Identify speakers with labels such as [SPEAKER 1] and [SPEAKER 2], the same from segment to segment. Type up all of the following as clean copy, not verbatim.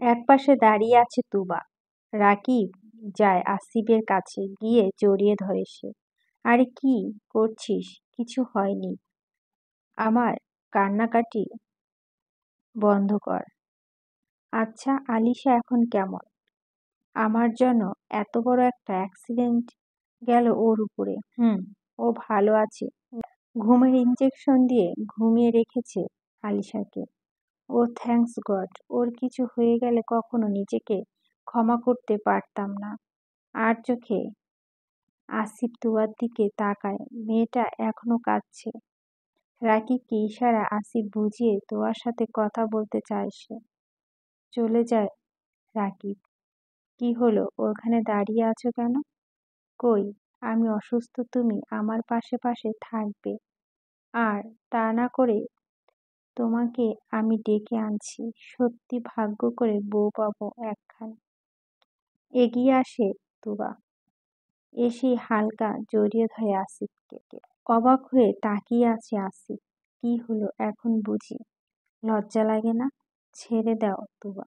[SPEAKER 1] একপাশে দাঁড়িয়ে আছে তুবা। রাকিব যায় আসিফের কাছে, গিয়ে জড়িয়ে ধরে সে। আরে কি করছিস? কিছু হয়নি। আমার কান্নাকাটি বন্ধ কর। আচ্ছা, আলিশা এখন কেমন? আমার জন্য এত বড় একটা অ্যাক্সিডেন্ট গেল ওর উপরে। ও ভালো আছে। ঘুমের ইঞ্জেকশন দিয়ে ঘুমিয়ে রেখেছে আলিশাকে। ও থ্যাঙ্কস গড। ওর কিছু হয়ে গেলে কখনো নিজেকে ক্ষমা করতে পারতাম না। আর চোখে আসিফ তুয়ার দিকে তাকায়। মেয়েটা এখনো কাঁদছে। রাকিবকে ইশারা আসিফ বুঝিয়ে তোয়ার সাথে কথা বলতে চায় সে। চলে যায় রাকিব। কি হলো, ওখানে দাঁড়িয়ে আছো কেন? কই, আমি অসুস্থ, তুমি আমার পাশে পাশে থাকবে। আর তা না করে তোমাকে আমি ডেকে আনছি। সত্যি ভাগ্য করে বউ পাবো একখান। এগিয়ে আসে তুবা। এসেই হালকা জড়িয়ে ধরে আসিফকে। অবাক হয়ে তাকিয়ে আছে আসিফ। কি হলো এখন বুঝি? লজ্জা লাগে না? ছেড়ে দাও তুবা।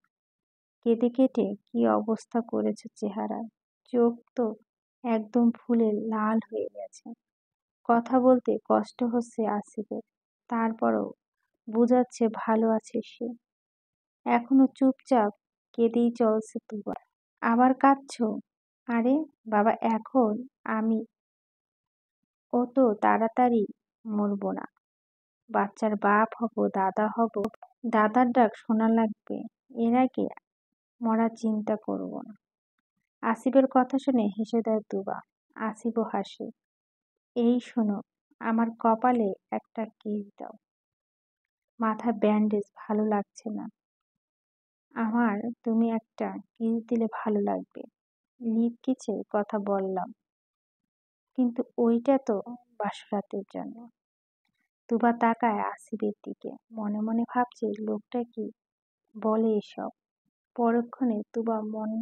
[SPEAKER 1] কেটে কেটে কি অবস্থা করেছো চেহারার। চোখ তো একদম ফুলে লাল হয়ে গেছে। কথা বলতে কষ্ট হচ্ছে আসিফের। তারপরও বুঝাচ্ছে ভালো আছে সে। এখনো চুপচাপ কেঁদেই চলছে তুবা। আবার কাঁদছো? আরে বাবা, এখন আমি অত তাড়াতাড়ি মরবো না। বাচ্চার বাপ হব, দাদা হব। দাদার ডাক শোনা লাগবে। এর আগে মরার চিন্তা করব না। আসিফের কথা শুনে হেসে দেয় তুবা। আসিফও হাসে। এই শোনো, আমার কপালে একটা কিস দাও। মাথা ব্যান্ডেজ, ভালো লাগছে না। আমার তুমি একটা কিস দিলে ভালো লাগবে। লিপ কিসে কথা বললাম, কিন্তু ওইটা তো বাসরাতের জন্য। তুবা তাকায় আসিফের দিকে। মনে মনে ভাবছে লোকটা কি বলে এসব। পরক্ষণে তুবা মনে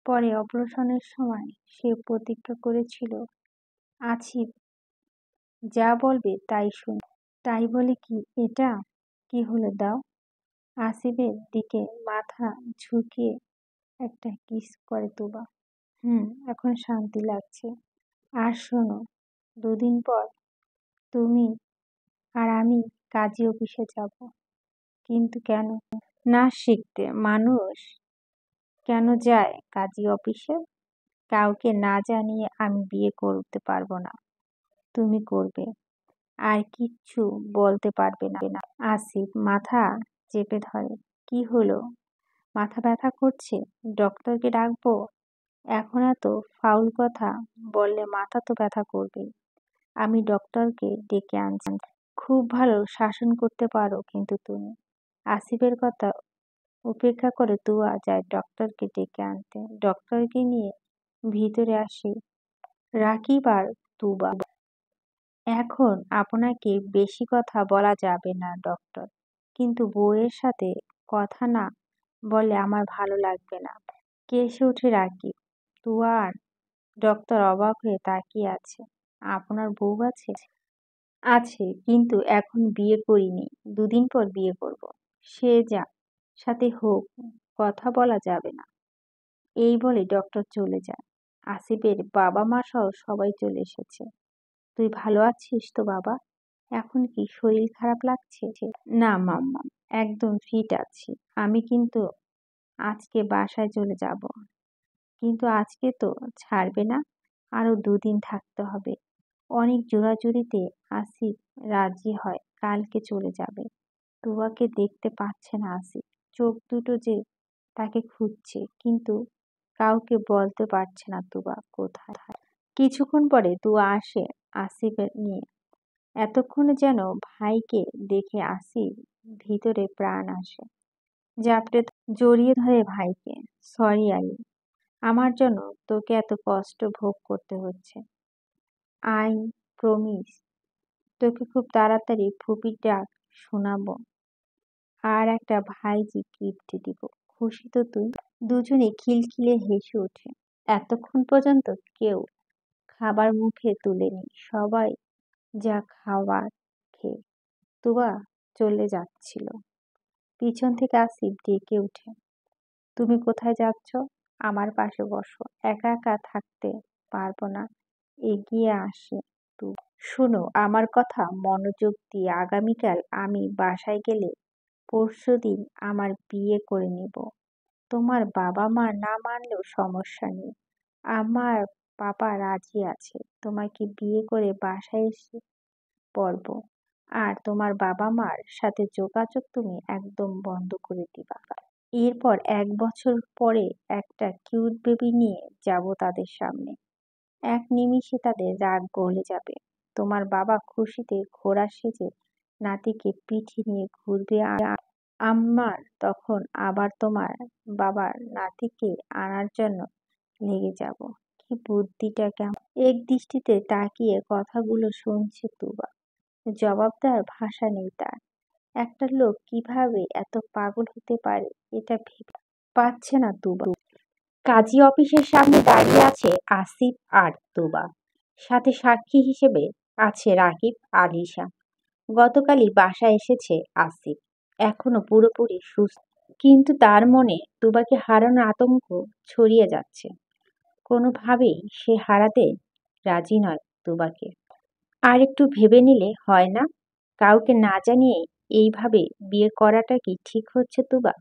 [SPEAKER 1] পরে অপারেশনের সময় সে প্রতিজ্ঞা করেছিল আসিফ যা বলবে তাই শুনবে। তাই বলে কি এটা? কি হলো দাও। আসিফের দিকে মাথা ঝুঁকিয়ে একটা কিস করে তুবা। এখন শান্তি লাগছে। আর শোনো, দুদিন পর তুমি আর আমি কাজী অফিসে যাব। কিন্তু কেন? নাচ শিখতে। মানুষ কেন যায় কাজী অফিসে? কাউকে না জানিয়ে আমি বিয়ে করতে পারবো না। তুমি করবে। আর কিচ্ছু বলতে পারবে না। আসিফ মাথা চেপে ধরে। কি হলো? মাথা ব্যথা করছে? ডক্টরকে ডাকবো? এখন এত ফাউল কথা বললে মাথা তো ব্যথা করবেই। আমি ডক্টরকে ডেকে আনছি। খুব ভালো শাসন করতে পারো কিন্তু তুমি। আসিফের কথা উপেক্ষা করে তুয়া যায় ডক্টরকে ডেকে আনতে। ডক্টরকে নিয়ে ভিতরে আসে রাকিব আর তুবা। এখন আপনাকে বেশি কথা বলা যাবে না ডক্টর, কিন্তু বউয়ের সাথে কথা না বললে আমার ভালো লাগবে না। কেসে ওঠে রাকিব। তুয়া আর ডক্টর অবাক হয়ে তাকিয়ে আছে। আপনার বউ আছে? আছে, কিন্তু এখন বিয়ে করিনি। দুদিন পর বিয়ে করব। সে যা সাথে হোক, কথা বলা যাবে না। এই বলে ডক্টর চলে যায়। আসিফের বাবা মা সহ সবাই চলে এসেছে। তুই ভালো আছিস তো বাবা? এখন কি শরীর খারাপ লাগছে? না মাম্মা, একদম ফিট আছি। আমি কিন্তু আজকে বাসায় চলে যাব। কিন্তু আজকে তো ছাড়বে না, আরো দুদিন থাকতে হবে। অনেক জোরাজুরিতে আসিফ রাজি হয় কালকে চলে যাবে। তুয়াকে দেখতে পাচ্ছে না আসিফ। চোখ দুটো যে তাকে খুঁজছে, কিন্তু কাউকে বলতে পারছে না তুবা কোথায়। কিছুক্ষণ পরে তুয়া আসে আসিফের নিয়ে। এতক্ষণে যেন ভাইকে দেখে আসিফ ভিতরে প্রাণ আসে। জাপটে জড়িয়ে ধরে ভাইকে। সরি আলী, আমার জন্য তোকে এত কষ্ট ভোগ করতে হচ্ছে। আই প্রমিস, তোকে খুব তাড়াতাড়ি ফুপির ডাক শোনাবো। আর একটা ভাইজি গিফট দিব। খুশি তো তুই? দুজনে খিলখিলে হেসে ওঠে। এতক্ষণ পর্যন্ত কেউ খাবার মুখে তুলেনি। সবাই যা খাওয়ার খেয়ে তুবা চলে যাচ্ছিল। পিছন থেকে আসিফ ডেকে ওঠে। তুমি কোথায় যাচ্ছ? আমার পাশে বসো। একা একা থাকতে পারবো না। এগিয়ে আসে তুবা। শোনো আমার কথা মনোযোগ দিয়ে। আগামীকাল আমি বাসায় গেলে পরশুদিন আমার বিয়ে করে নেব। তোমার বাবা মা না মানলেও সমস্যা নেই। আমার বাবা রাজি আছে। তোমাকে বিয়ে করে বাসায় এসে পড়ব। আর তোমার বাবা মার সাথে যোগাযোগ তুমি একদম বন্ধ করে দিবা। এরপর 1 বছর পরে একটা কিউট বেবি নিয়ে যাব তাদের সামনে। এক নিমিষে তাদের রাগ গলে যাবে। তোমার বাবা খুশিতে ঘোড়া সেজে নাতিকে পিঠে নিয়ে ঘুরবে আর আমার তখন আবার তোমার বাবার নাতিকে আনার জন্য লেগে যাব। কি বুদ্ধিটা কেমন! এক দৃষ্টিতে তাকিয়ে কথাগুলো শুনছে তুবা। জবাব দেওয়ার ভাষা নেই তার। একটা লোক কিভাবে এত পাগল হতে পারে এটা ভেবে পাচ্ছে না তুবা। কাজী অফিসের সামনে দাঁড়িয়ে আছে আসিফ আর তুবা। সাথে সাক্ষী হিসেবে আছে রাকিব, আলিশা। গতকালই বাসায় এসেছে আসিফ। এখনো পুরোপুরি সুস্থ, কিন্তু তার মনে তুবাকে হারানোর আতঙ্ক ছড়িয়ে যাচ্ছে। কোনোভাবেই সে হারাতে রাজি নয় তুবাকে। আর একটু ভেবে নিলে হয় না? কাউকে না জানিয়ে এইভাবে বিয়ে করাটা কি ঠিক হচ্ছে তুবা?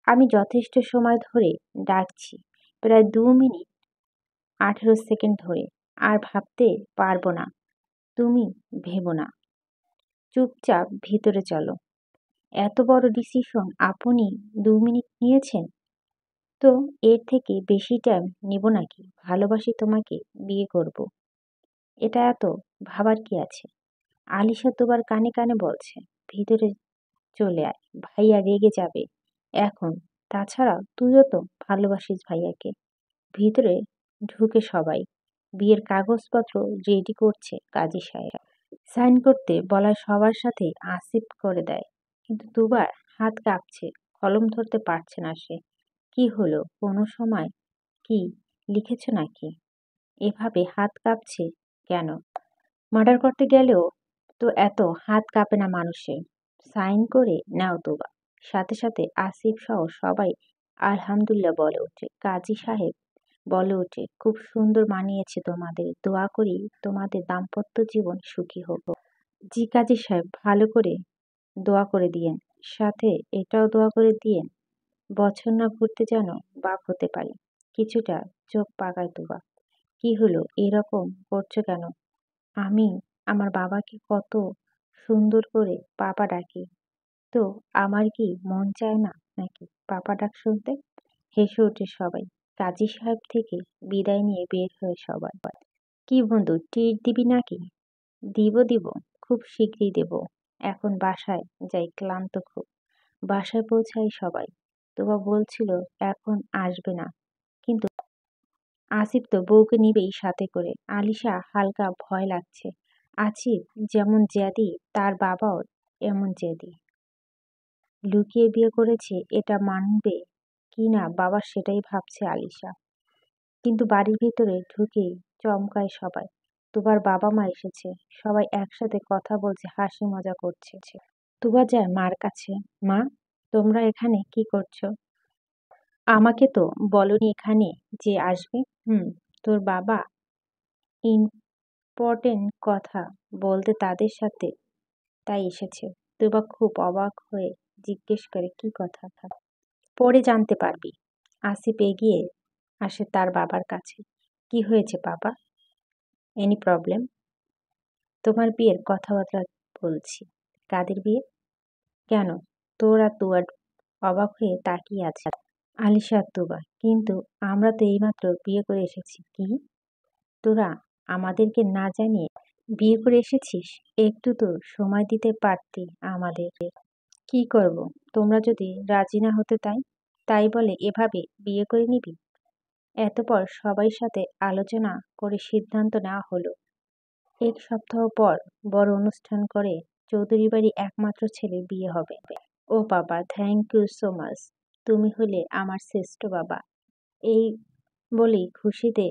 [SPEAKER 1] আমি যথেষ্ট সময় ধরে ডাকছি, প্রায় 2 মিনিট 18 সেকেন্ড ধরে। আর ভাবতে পারবো না। তুমি ভেবো না। চুপচাপ ভিতরে চলো। এত বড় ডিসিশন আপনি 2 মিনিট নিয়েছেন, তো এর থেকে বেশি টাইম নিব নাকি? ভালোবাসি তোমাকে, বিয়ে করব। এটা এত ভাবার কি আছে? আলিশা দুবার কানে কানে বলছে, ভিতরে চলে আয়, ভাইয়া রেগে যাবে এখন। তাছাড়া তুইও তো ভালোবাসিস ভাইয়াকে। ভিতরে ঢুকে সবাই। বিয়ের কাগজপত্র রেডি করছে কাজী সাহেব। সাইন করতে বলায় সবার সাথে আসিফ করে দেয়। কিন্তু দুবার হাত কাঁপছে, কলম ধরতে পারছে না সে। কি হলো? কোনো সময় কি লিখেছ নাকি? এভাবে হাত কাঁপছে কেন? মার্ডার করতে গেলেও তো এত হাত কাঁপে না মানুষের। সাইন করে নাও তোবা। সাথে সাথে আসিফ সহ সবাই আলহামদুলিল্লাহ বলে ওঠে। কাজী সাহেব বলে ওঠে, খুব সুন্দর মানিয়েছে তোমাদের। দোয়া করি তোমাদের দাম্পত্য জীবন সুখী হোক। জি কাজী সাহেব, ভালো করে দোয়া করে দিয়েন। সাথে এটাও দোয়া করে দিয়েন বছর না ঘুরতে যেন বাপ হতে পারি। কিছুটা চোখ পাকায় তোবা। কি হলো, এরকম করছো কেন? আমি আমার বাবাকে কত সুন্দর করে পাপা ডাকি, তো আমার কি মন চায় না নাকি পাপা ডাক শুনতে? হেসে ওঠে সবাই। কাজী সাহেব থেকে বিদায় নিয়ে বের হয়ে সবাই। কি বন্ধু, ট্রিট দিবি নাকি? দিব দিব, খুব শীঘ্রই দেব। এখন বাসায় যাই, ক্লান্ত খুব। বাসায় পৌঁছাই সবাই। তোবা বলছিল এখন আসবে না, কিন্তু আসিফ তো বউকে নিবেই সাথে করে। আলিশা হালকা ভয় লাগছে। আসিফ যেমন জেদি, তার বাবাও এমন জেদি। লুকিয়ে বিয়ে করেছে, এটা মানবে কি না বাবা সেটাই ভাবছে আলিশা। কিন্তু বাড়ির ভিতরে ঢুকেই চমকায় সবাই। তুবার বাবা মা এসেছে। সবাই একসাথে কথা বলছে, হাসি মজা করছে। তুবা যায় মার কাছে। মা, তোমরা এখানে কি করছো? আমাকে তো বলনি এখানে যে আসবে। তোর বাবা ইম্পর্টেন্ট কথা বলতে তাদের সাথে, তাই এসেছে। তুবা খুব অবাক হয়ে জিজ্ঞেস করে, কি কথা? পরে জানতে পারবি। আসিফ এগিয়ে আসে তার বাবার কাছে। কি হয়েছে বাবা? Any problem? তোমার বিয়ের কথাবার্তা বলছি। কাদের বিয়ে? কেন? তোরা তুয়ার অবাক হয়ে তাকিয়ে আছে আলিশা আর তুবা। কিন্তু আমরা তো এইমাত্র বিয়ে করে এসেছি। কি? তোরা আমাদেরকে না জানিয়ে বিয়ে করে এসেছিস? একটু তো সময় দিতে পারতি আমাদের। কি করব, তোমরা যদি রাজি না হতে তাই তাই বলে এভাবে বিয়ে করে নিবি? এতপর সবাই সাথে আলোচনা করে সিদ্ধান্ত নেওয়া হলো 1 সপ্তাহ পর বড় অনুষ্ঠান করে চৌধুরী বাড়ি একমাত্র ছেলে বিয়ে হবে। ও বাবা, থ্যাংক ইউ সো মাচ। তুমি হলে আমার শ্রেষ্ঠ বাবা। এই বলেই খুশিতে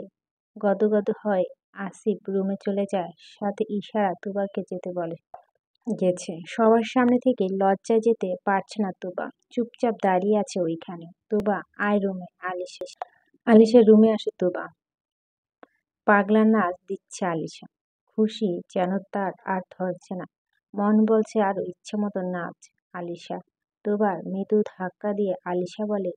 [SPEAKER 1] গদগদ হয় আসিফ রুমে চলে যায়। সাথে ইশারা তুবাকে যেতে বলে। গেছে। সবার সামনে থেকে লজ্জায় যেতে পারছে না তুবা। চুপচাপ দাঁড়িয়ে আছে ওইখানে। তুবা, আয় রুমে। আলিশার রুমে আসে তুবা। পাগলা নাচ দিচ্ছে আলিশা। খুশি যেন তার আর ধরছে না। মন বলছে আরো ইচ্ছে মতো নাচ আলিশা। তুবার মৃদু ধাক্কা দিয়ে আলিশা বলে,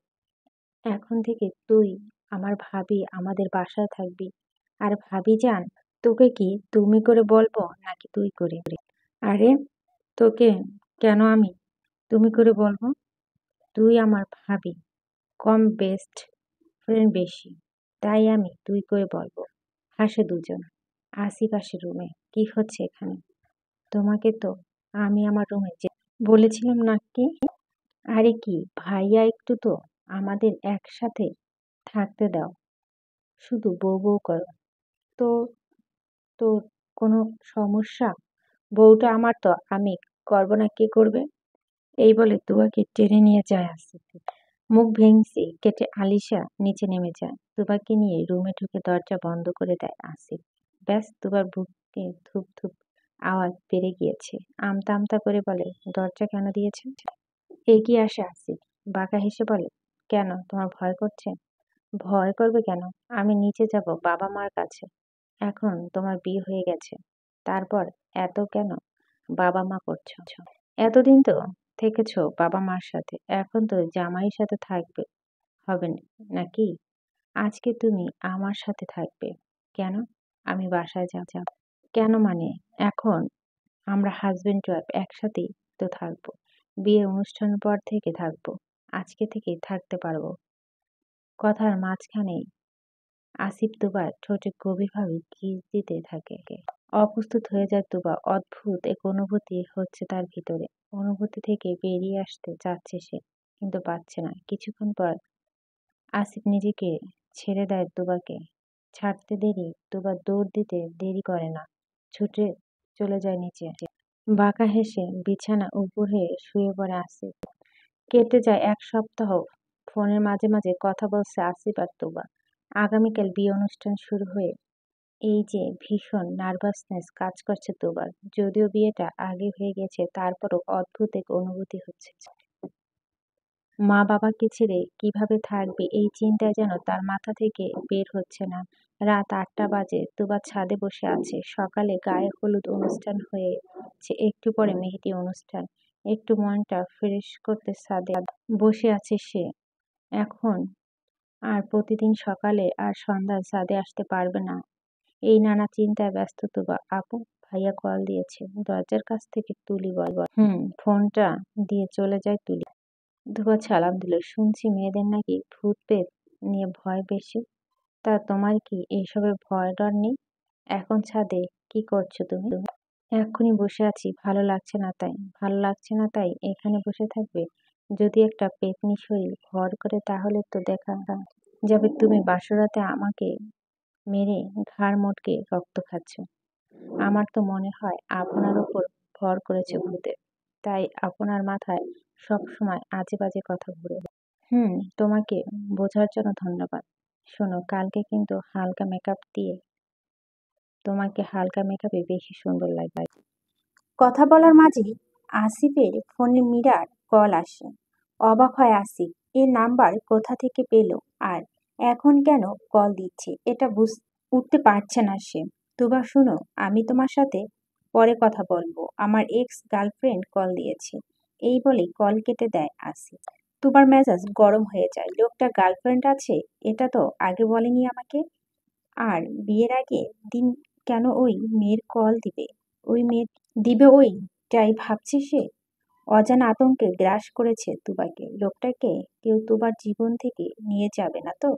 [SPEAKER 1] এখন থেকে তুই আমার ভাবি, আমাদের বাসায় থাকবি। আর ভাবি যান, তোকে কি তুমি করে বলবো নাকি তুই করে? আরে তোকে কেন আমি তুমি করে বলবো? তুই আমার ভাবি, কম বেস্ট ফ্রেন্ড বেশি, তাই আমি তুই করে বলবো। হাসে দুজন। আসিফ আসে রুমে। কি হচ্ছে এখানে? তোমাকে তো আমি আমার রুমে যে বলেছিলাম না কি? আরে কি ভাইয়া, একটু তো আমাদের একসাথে থাকতে দাও। শুধু বউ বউ করো। তো তোর কোনো সমস্যা? বউটা আমার তো, আমি করবো না কে করবে? এই বলে তুবাকে টেনে নিয়ে যায় আসিফ। মুখ ভেঙচি কেটে আলিশা নিচে নেমে যায়। তুবাকে নিয়ে রুমে ঢুকে দরজা বন্ধ করে দেয় আসিফ। ব্যাস, তুবার বুকে ধুপ ধুপ আওয়াজ বেড়ে গিয়েছে। আমতা আমতা করে বলে, দরজা কেন দিয়েছে? এগিয়ে আসে আসিফ। বাঁকা হেসে বলে, কেন তোমার ভয় করছে? ভয় করবে কেন? আমি নিচে যাব বাবা মার কাছে। এখন তোমার বিয়ে হয়ে গেছে, তারপর এত কেন বাবা মা করছো? এতদিন তো থেকেছো বাবা মার সাথে, এখন তো জামাইয়ের সাথে থাকবে হবে নাকি? আজকে তুমি আমার সাথে থাকবে। কেন? আমি বাসায় যাব। কেন মানে? এখন আমরা হাজবেন্ড ওয়াইফ একসাথেই তো থাকবো। বিয়ের অনুষ্ঠানের পর থেকে থাকবো। আজকে থেকেই থাকতে পারবো। কথার মাঝখানেই আসিফ তুবার ঠোঁটে গভীরভাবে কিস দিতে থাকে। অপ্রস্তুত হয়ে যায় তুবা। অদ্ভুত এক অনুভূতি হচ্ছে তার ভিতরে। অনুভূতি থেকে বেরিয়ে আসতে চাচ্ছে সে, কিন্তু পারছে না। কিছুক্ষণ পর আসিফ নিজেকে ছেড়ে দেয় তুবাকে। ছাড়তে দেরি তুবা দৌড় দিতে দেরি করে না, ছুটে চলে যায় নিচে। বাঁকা হেসে বিছানা উপর হয়ে শুয়ে পড়ে আসিফ। কেটে যায় ১ সপ্তাহ। ফোনের মাঝে মাঝে কথা বলছে আসিফ আর তুবা। আগামীকাল বিয়ে অনুষ্ঠান শুরু হয়ে এই যে ভীষণ নার্ভাসনেস কাজ করছে তুবার। যদিও বিয়েটা আগে হয়ে গেছে, তারপরও অদ্ভুত এক অনুভূতি হচ্ছে। মা বাবাকে ছেড়ে কিভাবে থাকবে এই চিন্তায় যেন তার মাথা থেকে বের হচ্ছে না। রাত ৮টা বাজে। তুবা ছাদে বসে আছে। সকালে গায়ে হলুদ অনুষ্ঠান হয়েছে, একটু পরে মেহেদি অনুষ্ঠান। একটু মনটা ফ্রেশ করতে ছাদে বসে আছে সে। এখন আর প্রতিদিন সকালে আর সন্ধ্যায় ছাদে আসতে পারবে না। এই নানা চিন্তায় ব্যস্ত তুবা। আপু, ভাইয়া কল দিয়েছে। দরজার কাছ থেকে তুলি বল। ফোনটা দিয়ে চলে যায় তুলি। ধোবা সালাম দিল। শুনছি মেয়েদের নাকি ভূত পেত নিয়ে ভয় বেশি। তা তোমার কি এইসবের ভয় ডর নেই? এখন ছাদে কি করছো তুমি? এক্ষুনি বসে আছি, ভালো লাগছে না তাই। ভালো লাগছে না তাই এখানে বসে থাকবে? যদি একটা পেতনি শরীর ভর করে তাহলে তো দেখা যাবে তুমি বাসরাতে আমাকে মেরে ঘাড় মটকে রক্ত খাচ্ছ। আমার তো মনে হয় আপনার ওপর ভর করেছে ভূতে, তাই আপনার মাথায় সব সময় আজে বাজে কথা ঘুরে। তোমাকে বোঝার জন্য ধন্যবাদ। শোনো, কালকে কিন্তু তোমাকে হালকা মেকআপে বেশি সুন্দর লাগবে। কথা বলার মাঝেই আসিফের ফোনে মীরার কল আসে। অবাক হয় আসিফ, এ নাম্বার কোথা থেকে পেল আর এখন কেন কল দিচ্ছে, এটা উঠতে পারছে না সে। তুবা, শুনো, আমি তোমার সাথে পরে কথা বলবো, আমার এক্স গার্লফ্রেন্ড কল দিয়েছে। এই বলে কল কেটে দেয় আসিফ। তুবার মেজাজ গরম হয়ে যায়। লোকটা গার্লফ্রেন্ড আছে, এটা তো আগে বলেনি আমাকে। আর বিয়ের আগে দিন কেন ওই মেয়ের কল দিবে? ওইটাই ভাবছে সে। অজানা আতঙ্কে গ্রাস করেছে তুবাকে। লোকটাকে কেউ তুবার জীবন থেকে নিয়ে যাবে না তো?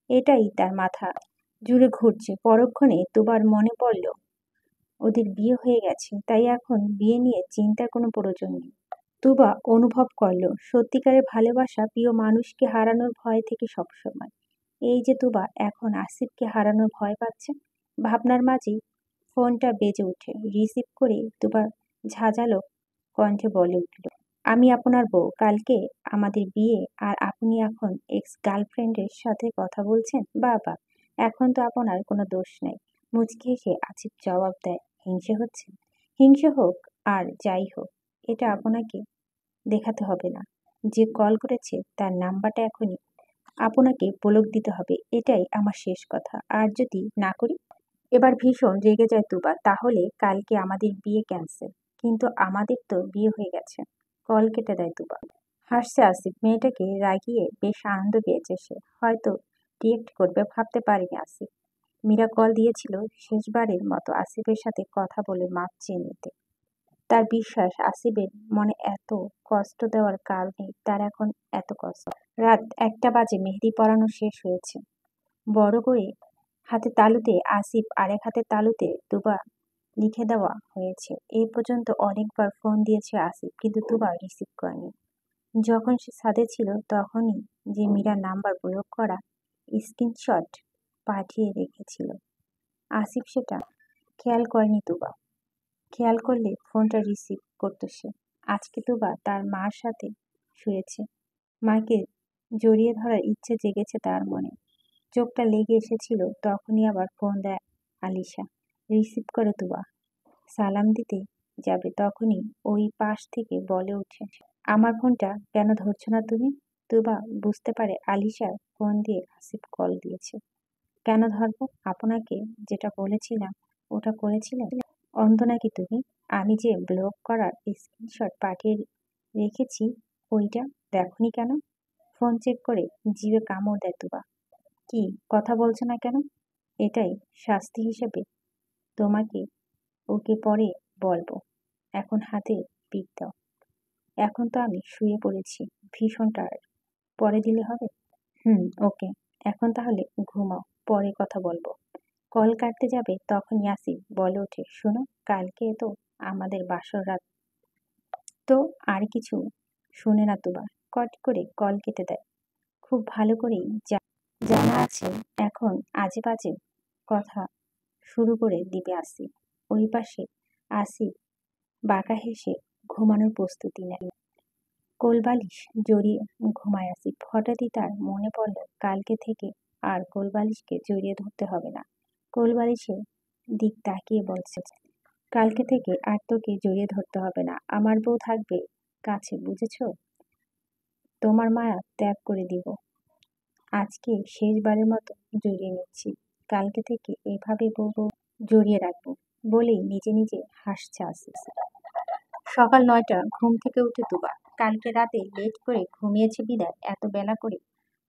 [SPEAKER 1] এটাই তার মাথা জুড়ে ঘুরছে। পরক্ষণে তুবার মনে পড়ল ওদের বিয়ে হয়ে গেছে, তাই এখন বিয়ে নিয়ে চিন্তার কোনো প্রয়োজন নেই। তুবা অনুভব করল সত্যিকারের ভালোবাসা প্রিয় মানুষকে হারানোর ভয় থেকে সবসময়। এই যে তুবা এখন আসিফকে হারানোর ভয় পাচ্ছে। ভাবনার মাঝেই ফোনটা বেজে ওঠে। রিসিভ করে তুবা ঝাঁঝালো কণ্ঠে বলে উঠল, আমি আপনার বউ। কালকে আমাদের বিয়ে আর আপনি এখন এক্স গার্লফ্রেন্ডের সাথে কথা বলছেন? বাবা, এখন তো আপনার কোনো দোষ নেই। মুচকি হেসে আসিফ জবাব দেয়, হিংসে হচ্ছে? হিংসে হোক, আর যাই হোক, এটা আপনাকে দেখাতে হবে না। যে কল করেছে তার নাম্বারটা এখনই আপনাকে ব্লক দিতে হবে, এটাই আমার শেষ কথা। আর যদি না করি? এবার ভীষণ রেগে যায় তুবা। তাহলে কালকে আমাদের বিয়ে ক্যান্সেল। কিন্তু আমাদের তো বিয়ে হয়ে গেছে। কল কেটে দেয় তুবা। হাসছে আসিফ। মেয়েটাকে রাগিয়ে বেশ আনন্দ পেয়েছে সে। হয়তো রিয়েক্ট করবে ভাবতে পারেনি আসিফ। মীরা কল দিয়েছিল শেষবারের মতো আসিফের সাথে কথা বলে মাপ চেয়ে নিতে। তার বিশ্বাস আসিফের মনে এত কষ্ট দেওয়ার কারণেই তার এখন এত কষ্ট। রাত 1টা বাজে, মেহেদি পরানো শেষ হয়েছে। বড় করে হাতে তালুতে আসিফ, আরেক হাতে তালুতে তুবা লিখে দেওয়া হয়েছে। এই পর্যন্ত অনেকবার ফোন দিয়েছে আসিফ, কিন্তু তুবা রিসিভ করেনি। যখন সে ছাদে ছিল তখনই যে মীরার নাম্বার ব্লক করা স্ক্রিনশট পাঠিয়ে রেখেছিল, আসিফ সেটা খেয়াল করেনি তুবা। খেয়াল করলে ফোনটা রিসিভ করতো সে। আজকে তুবা তার মার সাথে শুয়েছে। মাকে জড়িয়ে ধরার ইচ্ছে জেগেছে তার মনে। চোখটা লেগে এসেছিল, তখনই আবার ফোন দেয় আলিশা। রিসিভ করে তুবা। সালাম দিতে যাবে তখনই ওই পাশ থেকে বলে ওঠে, আমার ফোনটা কেন ধরছো না তুমি? তুবা বুঝতে পারে আলিশার ফোন দিয়ে আসিফ কল দিয়েছে। কেন ধরবো? আপনাকে যেটা বলেছিলাম ওটা করেছিলেন? অন্ধ নাকি তুমি? আমি যে ব্লক করার স্ক্রিনশট পাঠিয়ে রেখেছি ওইটা দেখোনি কেন? ফোন চেক করে জিভে কামড় দেয় তুবা। কি কথা বলছো না কেন? এটাই শাস্তি হিসেবে তোমাকে ওকে পরে বলবো। এখন হাতে পিক দাও। এখন তো আমি শুয়ে পড়েছি, ভীষণ টায়ার্ড। পরে দিলে হবে? ওকে। এখন তাহলে ঘুমাও, পরে কথা বলবো। কল কাটতে যাবে তখন ইয়াসির বলে ওঠে, শোনো, কালকে তো আমাদের বাসর রাত। তো আর কিছু শুনে না তুবা, কট করে কল কেটে দেয়। খুব ভালো করেই জানা আছে এখন আজে বাজে কথা শুরু করে দিবে আসিফ। ওই পাশে আসিফ বাঁকা হেসে ঘুমানোর প্রস্তুতি নেয়। কোলবালিশ জড়িয়ে ঘুমায় আসিফ। হঠাৎই তার মনে পড়ল কালকে থেকে আর কোলবালিশকে জড়িয়ে ধরতে হবে না। কোলবালিশের দিক তাকিয়ে বলছে, কালকে থেকে আর তোকে জড়িয়ে ধরতে হবে না। আমার বউ থাকবে কাছে, বুঝেছো? তোমার মায়া ত্যাগ করে দিব। আজকে শেষবারের মতো জড়িয়ে নিচ্ছি। কালকে থেকে এভাবে বউ বউ জড়িয়ে রাখবো। বলেই নিজে নিজে হাসছে আসিফ। সকাল 9টা, ঘুম থেকে উঠে তুবা। কালকে রাতে লেট করে ঘুমিয়েছে বিদায় এত বেলা করে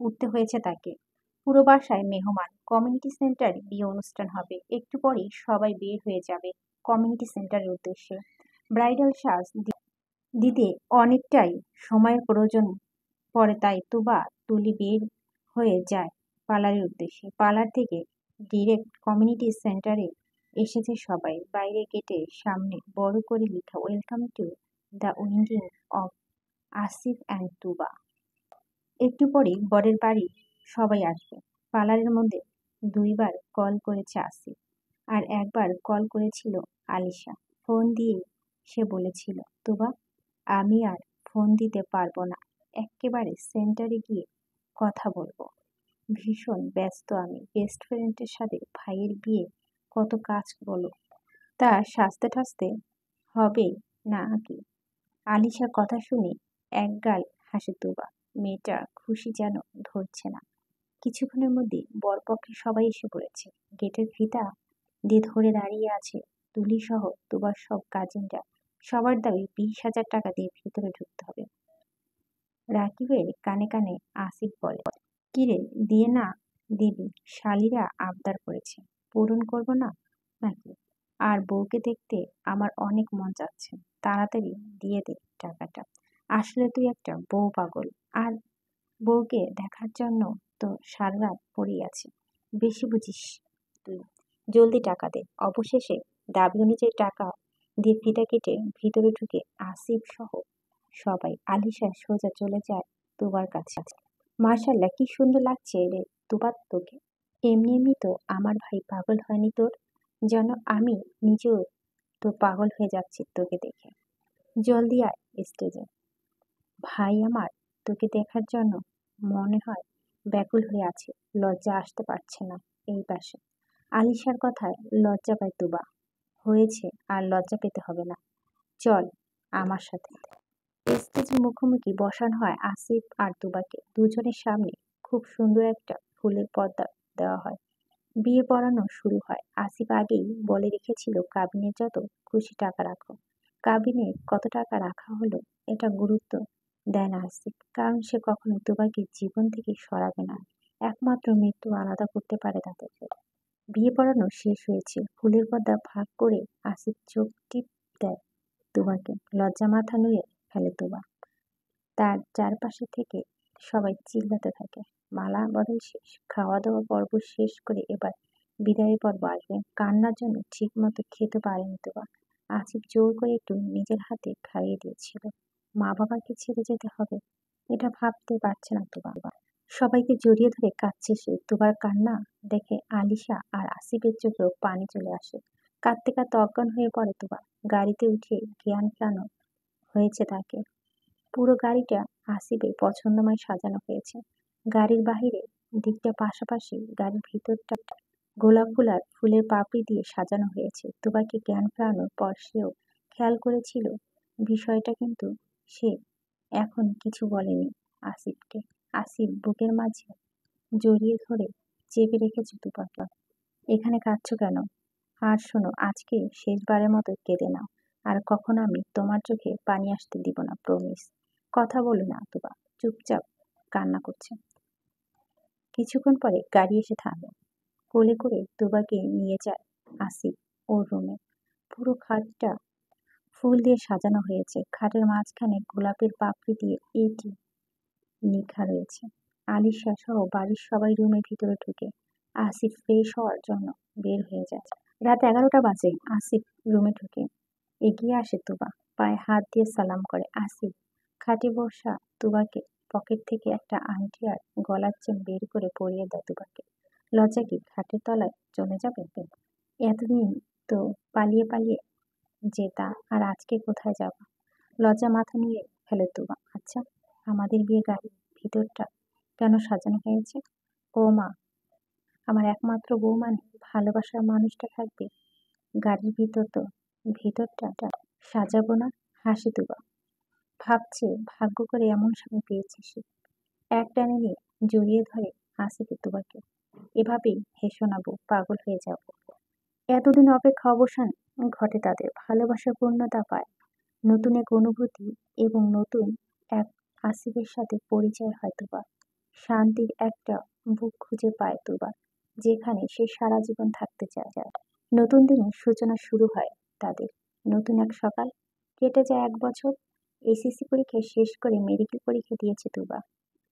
[SPEAKER 1] উঠতে হয়েছে তাকে। পুরো বাসায় মেহমান। কমিউনিটি সেন্টারে বিয়ে অনুষ্ঠান হবে। একটু পরেই সবাই বের হয়ে যাবে কমিউনিটি সেন্টারের উদ্দেশ্যে। ব্রাইডাল সাজ দিতে অনেকটাই সময়ের প্রয়োজন পড়ে, তাই তুবা তুলি বের হয়ে যায় পার্লারের উদ্দেশ্যে। পার্লার থেকে ডিরেক্ট কমিউনিটি সেন্টারে এসেছে সবাই। বাইরে গেটের সামনে বড় করে লেখা, welcome to the wedding of Asif and Tuba. একটু পরেই বরের বাড়ি সবাই আসবে। পার্লারের মধ্যে 2বার কল করেছে আসিফ, আর একবার কল করেছিল আলিশা। ফোন দিয়ে সে বলেছিল, তুবা, আমি আর ফোন দিতে পারবো না, এক্কেবারে সেন্টারে গিয়ে কথা বলবো। ভীষণ ব্যস্ত আমি, বেস্ট ফ্রেন্ডের সাথে ভাইয়ের বিয়ে, কত কাজ বলো। তা সাজতে ঠাসতে হবে নাকি? আলিশার কথা শুনে একগাল হাসে তুবা। মেয়েটা খুশি যেন ধরছে না। কিছুক্ষণের মধ্যে বরপক্ষে সবাই এসে পড়েছে। গেটের ফিতা দিয়ে ধরে দাঁড়িয়ে আছে তুলি সহ তুবার সব কাজিনরা। সবার দাবি 20,000 টাকা দিয়ে ভেতরে ঢুকতে হবে। রাকিবের কানে কানে আসিফ বলে, কিরে, দিয়ে না দিবি? শালিরা আবদার করেছে, পূরণ করব না নাকি? আর বউকে দেখতে আমার অনেক মন চাচ্ছে, তাড়াতাড়ি দিয়ে দে টাকাটা। আসলে তুই একটা বউ পাগল, আর বউকে দেখার জন্য তো সারা রাত পড়ে আছি। বেশি বুঝিস তুই, জলদি টাকা দে। অবশেষে দাবি অনুযায়ী টাকা দিয়ে ফিতা কেটে ভিতরে ঢুকে আসিফ সহ সবাই। আলিশা সোজা চলে যায় তুবার কাছে। মার্শাল্লাহ, কি সুন্দর লাগছে রে তুবা তোকে। এমনি এমনি তো আমার ভাই পাগল হয়নি তোর, যেন আমি নিজেও তো পাগল হয়ে যাচ্ছি তোকে দেখে। জলদি আয় স্টেজে। ভাই আমার তোকে দেখার জন্য মনে হয় ব্যাকুল হয়ে আছে, লজ্জা আসতে পারছে না এই পাশে। আলিশার কথায় লজ্জা পায় তুবা। হয়েছে, আর লজ্জা পেতে হবে না। চল আমার সাথে। স্টেজের মুখোমুখি বসানো হয় আসিফ আর তুবাকে। দুজনের সামনে খুব সুন্দর একটা ফুলের পর্দা দেওয়া হয়। বিয়ে পড়ানো শুরু হয়। আসিফ আগেই বলে রেখেছিল কাবিনে যত খুশি টাকা রাখো। কাবিনে কত টাকা রাখা হলো এটা গুরুত্ব দেয় না আসিফ, কারণ সে কখনো তুবাকে জীবন থেকে সরাবে না। একমাত্র মৃত্যু আলাদা করতে পারে তাদের। বিয়ে পড়ানো শেষ হয়েছে, ফুলের পর্দা ফাঁক করে আসিফ চোখ টিপ দেয় তুবাকে। লজ্জা মাথা নুয়ে ফেলে তুবা। তার চারপাশে থেকে সবাই চিল্লাতে থাকে। মালা বদল শেষ, খাওয়া দাওয়া পর্ব শেষ করে এবার বিদায়ের পর্ব আসবে। কান্নার জন্য ঠিক মতো খেতে পারেনি তুবা। আসিফ জোর করে একটু নিজের হাতে খাইয়ে দিয়েছিল। মা বাবাকে ছেড়ে যেতে হবে, এটা ভাবতে পারছে না তুবা। সবাইকে জড়িয়ে ধরে কাঁদছে সে। তুবার কান্না দেখে আলিশা আর আসিফের চোখেও পানি চলে আসে। কাঁদতে কাঁদতে অজ্ঞান হয়ে পড়ে তুবা। গাড়িতে উঠে জ্ঞান ফেরানো হয়েছে তাকে। পুরো গাড়িটা আসিফের পছন্দময় সাজানো হয়েছে। গাড়ির বাহিরে দিকটা পাশাপাশি, গাড়ির ভিতরটা গোলাপ ফুল আর ফুলের পাপড়ি দিয়ে সাজানো হয়েছে। তুবাকে জ্ঞান ফেরানোর পর সেও খেয়াল করেছিল বিষয়টা, কিন্তু সে এখন কিছু বলেনি আসিফকে। আসিফ বুকের মাঝে জড়িয়ে ধরে চেপে রেখেছে তুবাকে। এখানে কাঁদছো কেন? আর শোনো, আজকে শেষবারের মতো কেঁদে নাও। আর কখনো আমি তোমার চোখে পানি আসতে দিব না, প্রমিস। কথা বলো না তুবা, চুপচাপ কান্না করছে। কিছুক্ষণ পরে গাড়ি এসে থামে। কোলে করে তুবাকে নিয়ে যায় আসিফ ওর রুমে। পুরো খাটটা ফুল দিয়ে সাজানো হয়েছে। খাটের মাঝখানে গোলাপের পাপড়ি দিয়ে এটি লেখা রয়েছে। আলিশা সহ বাড়ির সবাই রুমের ভিতরে ঢুকে। আসিফ ফ্রেশ হওয়ার জন্য বের হয়ে যায়। রাত 11টা বাজে। আসিফ রুমে ঢুকে এগিয়ে আসে তুবা, পায়ে হাত দিয়ে সালাম করে। আসিফ খাটে বসা তুবাকে পকেট থেকে একটা আংটি আর গলার চেন বের করে পরিয়ে দেয় তুবাকে। লজ্জা কি খাটের তলায় চলে যাবে? এতদিন তো পালিয়ে পালিয়ে যেতা, আর আজকে কোথায় যাবা? লজ্জা মাথা নিয়ে ফেলে তুবা। আচ্ছা, আমাদের বিয়ে গাড়ির ভিতরটা কেন সাজানো হয়েছে? ও মা, আমার একমাত্র বউ মানে ভালোবাসার মানুষটা থাকবে গাড়ির ভিতরটা সাজাবো না? হাসি তুবা। ভাবছে ভাগ্য করে এমন স্বামী পেয়েছে সে। এক টানে নিয়ে জড়িয়ে ধরে আসিফ তুবাকে। এভাবেই হেসো না বউ, পাগল হয়ে যাব। এতদিন অপেক্ষা অবসান ঘটে তাদের। ভালোবাসার পূর্ণতা পায়, নতুন এক অনুভূতি এবং নতুন এক আসিফের সাথে পরিচয় হয় তুবা। শান্তির একটা বুক খুঁজে পায় তুবা, যেখানে সে সারা জীবন থাকতে চায়। নতুন দিনের সূচনা শুরু হয় তাদের। নতুন এক সকাল। কেটে যায় 1 বছর। এসএসসি পরীক্ষা শেষ করে মেডিকেল পরীক্ষা দিয়েছে তুবা।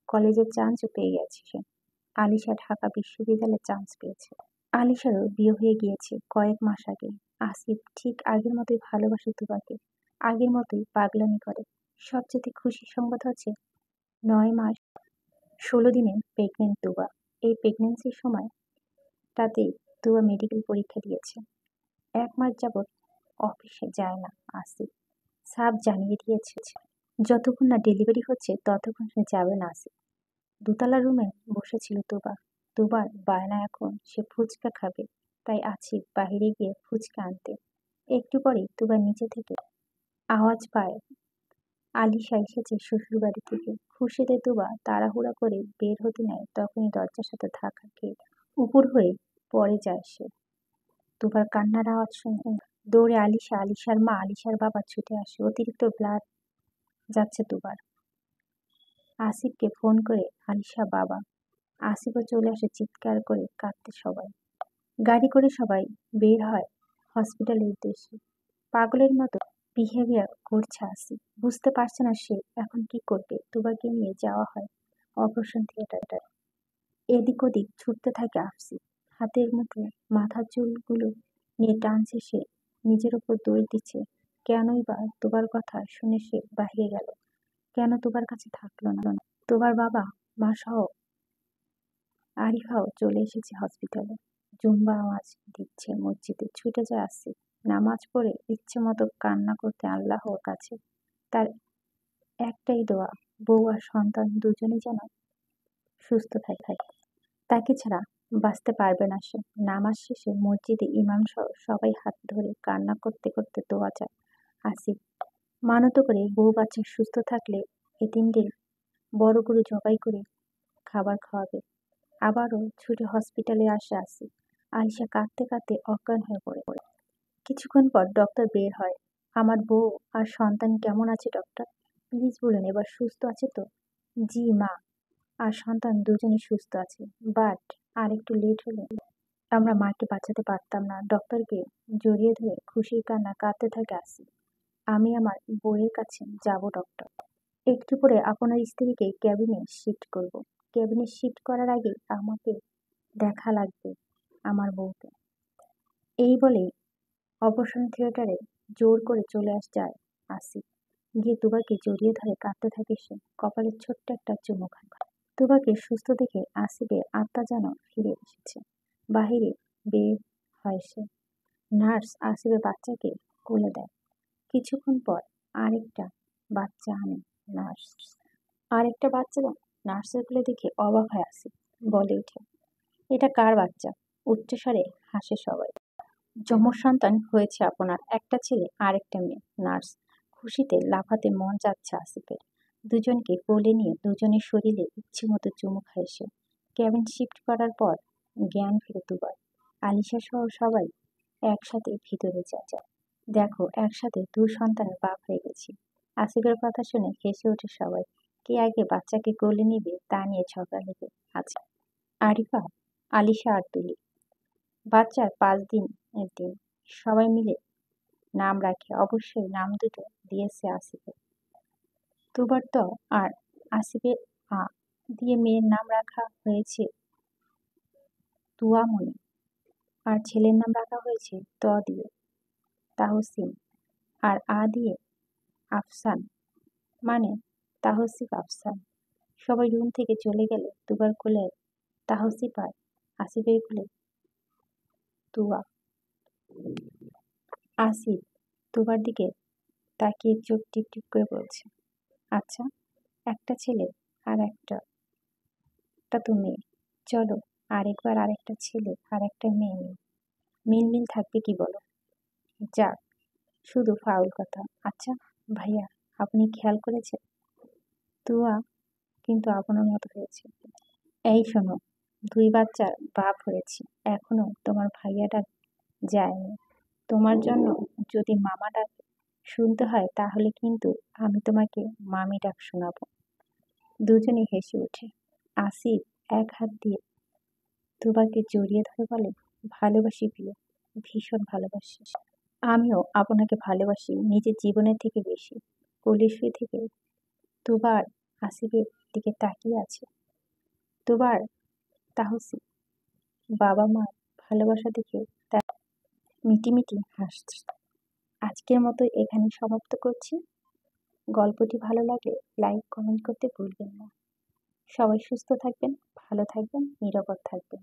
[SPEAKER 1] কলেজের চান্সও পেয়ে গেছে সে। আলিশা ঢাকা বিশ্ববিদ্যালয়ে চান্স পেয়েছে। আলিশারও বিয়ে হয়ে গিয়েছে কয়েক মাস আগে। আসিফ ঠিক আগের মতোই ভালোবাসে তুবাকে, আগের মতোই পাগলামি করে। সবচেয়ে খুশির সংবাদ হচ্ছে 9 মাস 16 দিনে প্রেগনেন্ট তুবা। এই প্রেগনেন্সির সময় তাতেই তুবা মেডিকেল পরীক্ষা দিয়েছে। 1 মাস যাবৎ অফিসে যায় না আসিফ। সাফ জানিয়ে দিয়েছে যতক্ষণ না ডেলিভারি হচ্ছে ততক্ষণ সে যাবে না আসিফ। দোতলা রুমে বসেছিল তুবা। তুবার বায়না এখন সে ফুচকা খাবে, তাই আসিফ বাহিরে গিয়ে ফুচকা আনতে। একটু পরেই তুবা নিচে থেকে আওয়াজ পায় আলিশা এসেছে শ্বশুরবাড়ি থেকে। খুশিতে তুবা তাড়াহুড়া করে বের হতে নেয়, তখনই দরজার সাথে ধাক্কা খেয়ে উপর হয়ে পড়ে যায় সে। তুবার কান্নার আওয়াজ শুনে দৌড়ে আলিশা, আলিশার মা, আলিশার বাবা ছুটে আসে। অতিরিক্ত ব্লাড যাচ্ছে তুবার। আসিফকে ফোন করে আলিশা বাবা। আসিফও চলে আসে চিৎকার করে কাঁদতে সবাই। গাড়ি করে সবাই বের হয় হসপিটালের উদ্দেশ্যে। পাগলের মতো বিহেভিয়ার করছে আসিফ। বুঝতে পারছে না সে এখন কি করবে। তুবাকে নিয়ে যাওয়া হয় অপারেশন থিয়েটারে। এদিক ওদিক ছুটতে থাকে আসিফ। হাতের মুঠো মাথার চুলগুলো নিয়ে টানছে সে, নিজের ওপর দৌড় দিচ্ছে। কেনই বা তোবার কথা শুনে সে বাহিরে গেল, কেন তোবার কাছে থাকলো না? তোবার বাবা মা সহ আরিফাও চলে এসেছে হসপিটালে। জুম্বা আওয়াজ দিচ্ছে মসজিদে। ছুটে যায় আসিফ। নামাজ পড়ে ইচ্ছে মতো কান্না করতে আল্লাহর কাছে। তার একটাই দোয়া, বউ আর সন্তান দুজনেই যেন সুস্থ থাকে। তাকে ছাড়া বাঁচতে পারবে না সে। নামাজ শেষে মসজিদে ইমাম সহ সবাই হাত ধরে কান্না করতে করতে দোয়া চায়। আসিফ মানত করে বউ বাচ্চা সুস্থ থাকলে এতিমদের বড় গরু জবাই করে খাবার খাওয়াবে। আবারও ছুটে হসপিটালে আসে আসিফ। আলিশা কাঁদতে কাঁদতে অজ্ঞান হয়ে পড়ে। কিছুক্ষণ পর ডক্টর বের হয়। আমার বউ আর সন্তান কেমন আছে ডক্টর? প্লিজ বলুন, এবার সুস্থ আছে তো? জি মা আর সন্তান দুজনেই সুস্থ আছে, বাট আর একটু লেট হলে আমরা মাকে বাঁচাতে পারতাম না। ডক্টরকে জড়িয়ে ধরে খুশির কান্না কাঁদতে থাকে আসিফ। আমি আমার বউয়ের কাছে যাব ডক্টর। একটু পরে আপনার স্ত্রীকে ক্যাবিনে শিফট করব। ক্যাবিনে শিফট করার আগে আমাকে দেখা লাগবে আমার বউকে। এই বলেই অপারেশন থিয়েটারে জোর করে চলে যায় আসিফ। গিয়ে তুবাকে জড়িয়ে ধরে কাঁদতে থাকে সে। কপালে ছোট্ট একটা চুমু খায়। তুবাকে সুস্থ দেখে আসিফের আত্মা যেন ফিরে এসেছে। বাহিরে বের হয় সে। নার্স আসিফের বাচ্চাকে কোলে দেয়। কিছুক্ষণ পর আরেকটা বাচ্চা আনে নার্স। আরেকটা বাচ্চা নার্সের কোলে দেখে অবাক হয় আসিফ। বলে ওঠে, এটা কার বাচ্চা? উচ্চস্বরে হাসে সবাই। যমজ সন্তান হয়েছে আপনার, একটা ছেলে আর একটা মেয়ে। নার্স খুশিতে লাফাতে মন যাচ্ছে আসিফের। দুজনকে কোলে নিয়ে দুজনের শরীরে ইচ্ছে মতো চুমু খায় সে। ক্যাবিন শিফট করার পর জ্ঞান ফিরে দুবার। আলিশা সহ সবাই একসাথে ভিতরে যায়। দেখো, একসাথে দু সন্তানের বাপ হয়ে গেছি। আসিফের কথা শুনে হেসে ওঠে সবাই। কে আগে বাচ্চাকে কোলে নিবে তা নিয়ে ঝগড়া লেগে আছে। আরিফা, আলিশা আর তুলি। বাচ্চার 5 দিনের দিন সবাই মিলে নাম রাখে। অবশ্যই নাম দুটো দিয়েছে আসিফের। তুবার ত আর আসিফের আ দিয়ে মেয়ের নাম রাখা হয়েছে তুয়ামনি, আর ছেলের নাম রাখা হয়েছে ত দিয়ে তাহসিন, আর আ দিয়ে আফসান, মানে তাহসিফ আফসান। সবাই রুম থেকে চলে গেলে তুবার কোলে তাহসিফ আর আসিফের কোলে তুয়া। আসিফ তুবার দিকে তাকিয়ে চোখ টিপ টিপ করে বলছে, আচ্ছা, একটা ছেলে আর একটা তো মেয়ে। চলো আরেকবার আরেকটা ছেলে আর একটা মেয়ে নিই। মিল থাকবে কি বলো? যাক, শুধু ফাউল কথা। আচ্ছা ভাইয়া, আপনি খেয়াল করেছেন তুয়া কিন্তু আপনার মতো হয়েছে। এই শোনো, 2 বাচ্চার বাপ হয়েছি, এখনো তোমার ভাইয়া ডাক যায়নি। তোমার জন্য যদি মামা ডাক শুনতে হয় তাহলে কিন্তু আমি তোমাকে মামি ডাক শোনাবো। দুজনে হেসে ওঠে। আসিফ এক হাত দিয়ে তুবাকে জড়িয়ে ধরে বলে, ভালোবাসি প্রিয়, ভীষণ ভালোবাসি। আমিও আপনাকে ভালোবাসি নিজের জীবনের থেকে বেশি। কোলে শুয়ে থেকে তুবার আসিফের দিকে তাকিয়ে আছে। তুবার তাহসি বাবা মার ভালোবাসা দেখে তার মিটিমিটি হাসছে। আজকের মতো এখানে সমাপ্ত করছি। গল্পটি ভালো লাগলে লাইক কমেন্ট করতে ভুলবেন না। সবাই সুস্থ থাকবেন, ভালো থাকবেন, নিরাপদ থাকবেন।